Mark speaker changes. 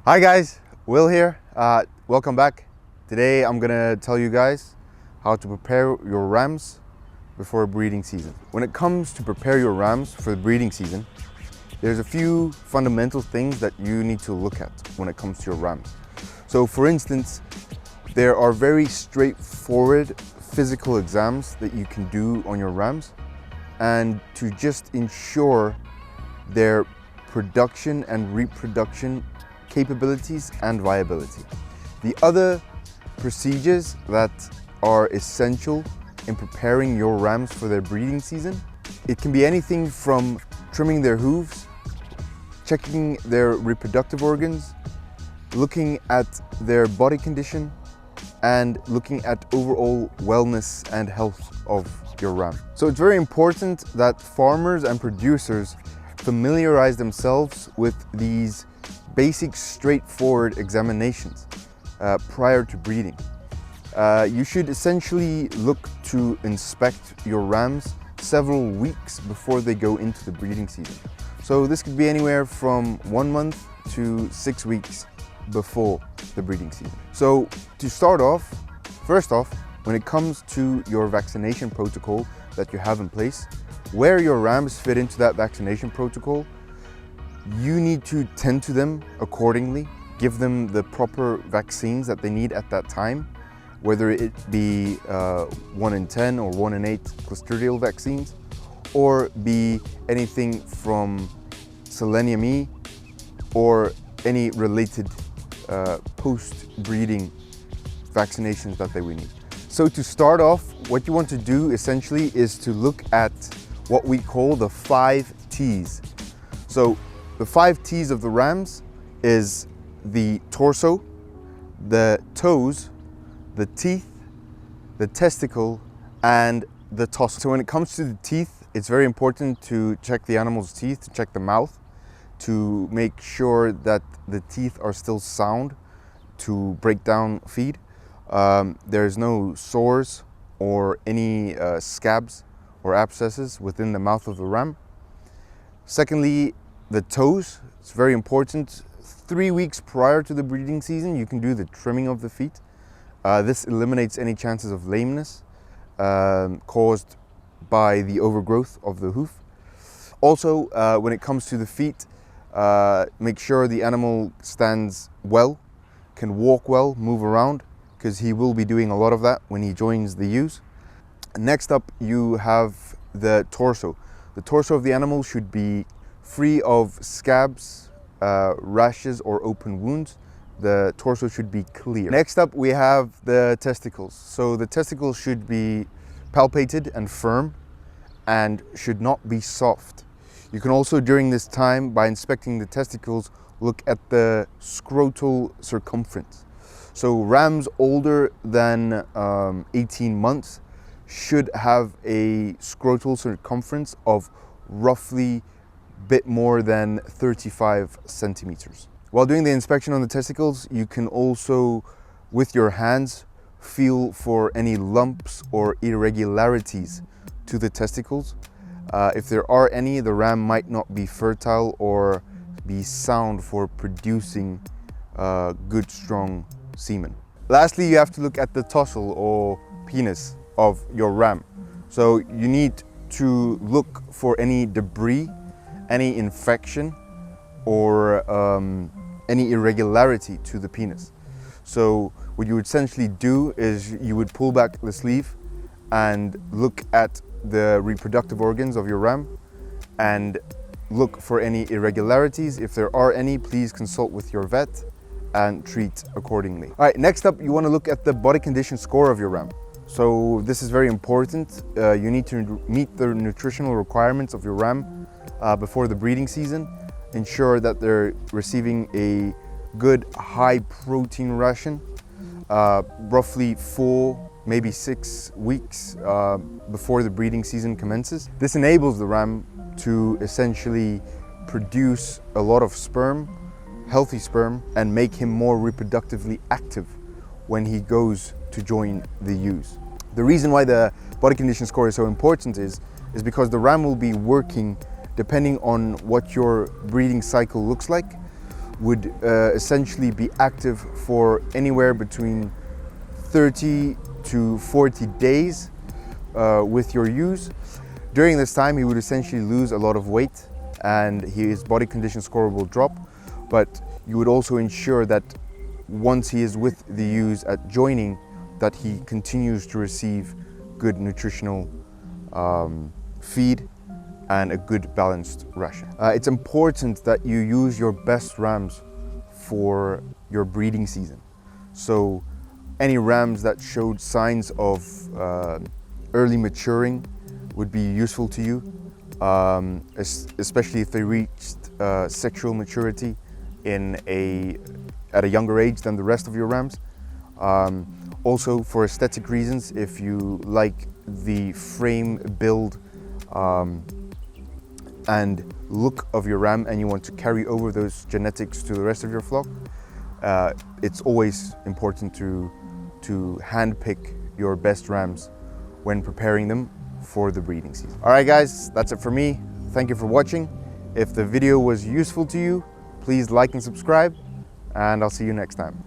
Speaker 1: Hi guys, Will here. Welcome back. Today I'm gonna tell you guys how to prepare your rams before breeding season. When it comes to prepare your rams for the breeding season, there's a few fundamental things that you need to look at when it comes to your rams. So for instance, there are very straightforward physical exams that you can do on your rams and to just ensure their production and reproduction capabilities and viability. The other procedures that are essential in preparing your rams for their breeding season, it can be anything from trimming their hooves, checking their reproductive organs, looking at their body condition, and looking at overall wellness and health of your ram. So it's very important that farmers and producers familiarize themselves with these basic straightforward examinations prior to breeding. You should essentially look to inspect your rams several weeks before they go into the breeding season. So this could be anywhere from 1 month to 6 weeks before the breeding season. So to start off, first off, when it comes to your vaccination protocol that you have in place, where your rams fit into that vaccination protocol, you need to tend to them accordingly, give them the proper vaccines that they need at that time, whether it be 1 in 10 or 1 in 8 clostridial vaccines, or be anything from selenium E or any related post-breeding vaccinations that they will need. So to start off, what you want to do essentially is to look at what we call the 5 T's. So the 5 T's of the rams is the torso, the toes, the teeth, the testicle, and the tusk. So when it comes to the teeth, it's very important to check the animal's teeth, to check the mouth, to make sure that the teeth are still sound to break down feed. There's no sores or any scabs or abscesses within the mouth of the ram. Secondly, the toes, it's very important. 3 weeks prior to the breeding season, you can do the trimming of the feet. This eliminates any chances of lameness caused by the overgrowth of the hoof. Also, when it comes to the feet, make sure the animal stands well, can walk well, move around, because he will be doing a lot of that when he joins the ewes. Next up, you have the torso. The torso of the animal should be free of scabs, rashes, or open wounds. The torso should be clear. Next up, we have the testicles. So the testicles should be palpated and firm and should not be soft. You can also, during this time, by inspecting the testicles, look at the scrotal circumference. So rams older than 18 months should have a scrotal circumference of roughly bit more than 35 centimeters. While doing the inspection on the testicles, you can also, with your hands, feel for any lumps or irregularities to the testicles. If there are any, the ram might not be fertile or be sound for producing good, strong semen. Lastly, you have to look at the tussle or penis of your ram. So you need to look for any debris, any infection, or any irregularity to the penis. So what you would essentially do is you would pull back the sleeve and look at the reproductive organs of your ram and look for any irregularities. If there are any, please consult with your vet and treat accordingly. All right, next up, you want to look at the body condition score of your ram. So this is very important. You need to meet the nutritional requirements of your ram before the breeding season. Ensure that they're receiving a good high protein ration, roughly 4, maybe 6 weeks before the breeding season commences. This enables the ram to essentially produce a lot of sperm, healthy sperm, and make him more reproductively active when he goes to join the ewes. The reason why the body condition score is so important is because the ram will be working depending on what your breeding cycle looks like. would essentially be active for anywhere between 30 to 40 days with your use. During this time, he would essentially lose a lot of weight and his body condition score will drop, but you would also ensure that once he is with the ewes at joining, that he continues to receive good nutritional feed and a good balanced ration. It's important that you use your best rams for your breeding season. So any rams that showed signs of early maturing would be useful to you, especially if they reached sexual maturity at a younger age than the rest of your rams. Also for aesthetic reasons, if you like the frame build and look of your ram and you want to carry over those genetics to the rest of your flock, it's always important to hand pick your best rams when preparing them for the breeding season. All right guys, that's it for me. Thank you for watching. If the video was useful to you, please like and subscribe, and I'll see you next time.